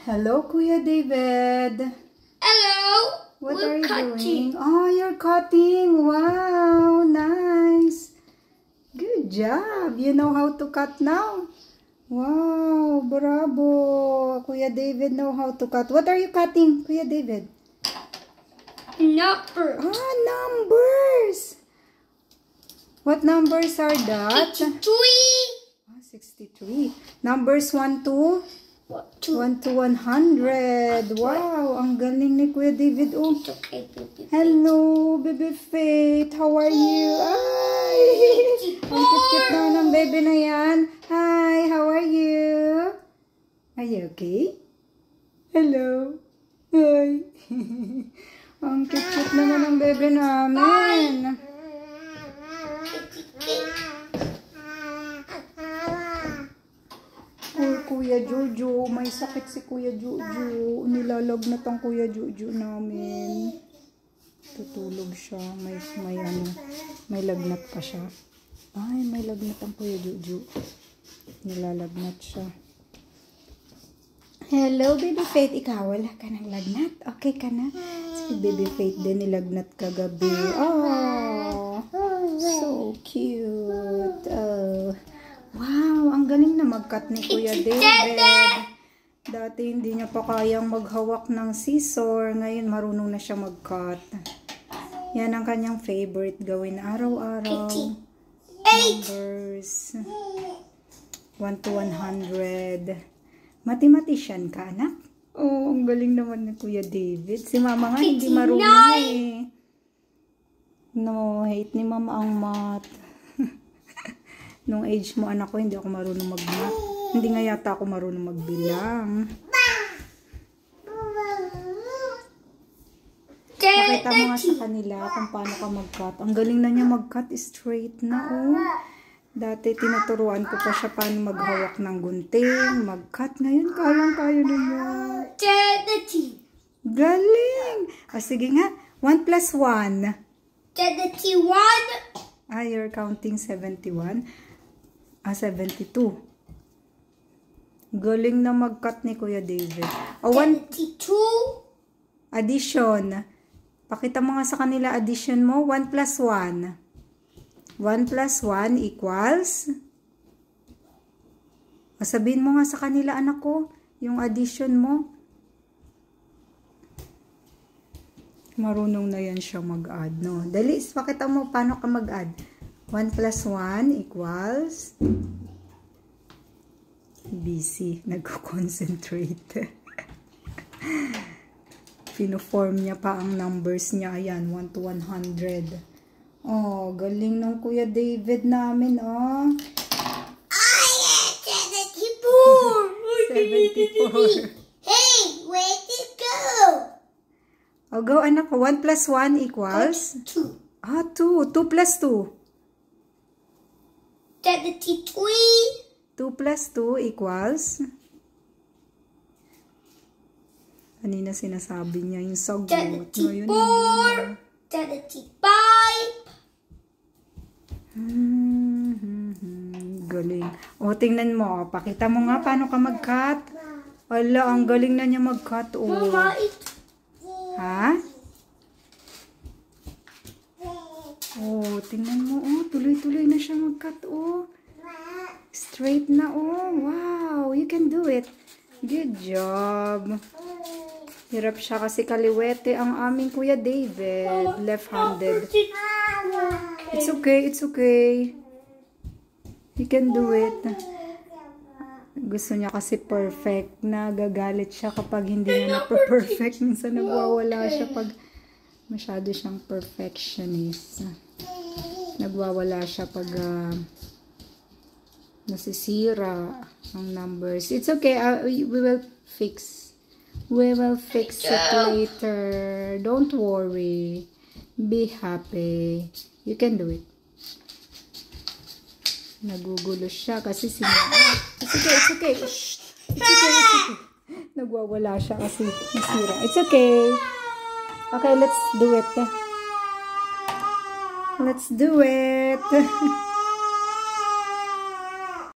Hello, Kuya David. Hello. What We're are you cutting. doing? Oh, you're cutting. Wow, nice. Good job. You know how to cut now? Wow, bravo. Kuya David know how to cut. What are you cutting, Kuya David? Numbers. Ah, numbers. What numbers are that? 63. 63. Numbers 1 to? 1 to 100. Wow, ang galing ni Kuya David. Oh. It's okay, baby. Hello, Baby Faith. How are you? Ay, ang cute-cute na ng baby na yan. Hi, how are you? Are you okay? Hello. Hi. Ang cute-cute naman ng baby namin. Kuya Jojo, may sakit si Kuya Jojo. Nilalagnat ang Kuya Jojo namin. Tutulog siya. May lagnat pa siya. Ay, may lagnat ang Kuya Jojo. Nilalagnat siya. Hello, Baby Faith. Ikaw, wala ka ng lagnat? Okay ka na? Si Baby Faith din nilagnat kagabi. Oh, so cute. Oh. Wow, ang galing na mag-cut ni Kuya David. Dati hindi niya pa kayang maghawak ng scissor. Ngayon marunong na siya mag-cut. Yan ang kanyang favorite gawin araw-araw. Numbers. 1 to 100. Mathematician ka, anak? Oh, ang galing naman ni Kuya David. Si Mama nga hindi marunong eh. No, hate ni Mama ang math. Nung age mo, anak ko, hindi ako marunong mag-math. Hindi nga yata ako marunong magbilang. Pakita mo nga sa kanila kung paano ka mag-cut. Ang galing na niya mag-cut straight na, oh. Dati tinuturuan ko pa siya paano maghawak ng gunting, mag-cut. Ngayon, kayang-kaya na niya. Galing! O, sige nga. 1 plus 1. 71. Ah, you're counting 71. 72. Galing na mag-cut ni Kuya David. O, 72. Addition. Pakita mo nga sa kanila addition mo. 1 plus 1. 1 plus 1 equals. O, sabihin mo nga sa kanila, anak ko, yung addition mo. Marunong na yan siya mag-add, no? Dali, pakita mo paano ka mag-add. 1 plus 1 equals. Busy. Nagko-concentrate. Pino-form niya pa ang numbers niya. Ayan, 1 to 100. Oh, galing ng Kuya David namin, oh. I am 74. 74. Hey, where did it go? Oh, go, anak ko. 1 plus 1 equals? 2. Ah, 2. 2 plus 2. 73. 2 plus 2 equals? Kanina sinasabi niya yung sagot. 74. Ngayon, hindi 75. Galing. O, tingnan mo. Pakita mo nga paano ka mag-cut. Wala, ang galing na niya mag-cut. Oh. Mama, Ha? Oh, tingnan mo. Oh, tuloy-tuloy na siya mag-cut. Oh. Straight na. Oh, wow. You can do it. Good job. Hirap siya kasi kaliwete ang aming Kuya David. Left-handed. It's okay. It's okay. You can do it. Gusto niya kasi perfect. Nagagalit siya kapag hindi niya na-perfect. Minsan nagwawala siya pag masyado siyang perfectionist. Nagwawala siya pag nasisira ang numbers. It's okay. We will fix. We will fix it later. Don't worry. Be happy. You can do it. Nagugulo siya kasi it's okay, it's okay. Shh. It's okay, it's okay. Nagwawala siya kasi nasira. It's okay. Okay, let's do it. Let's do it.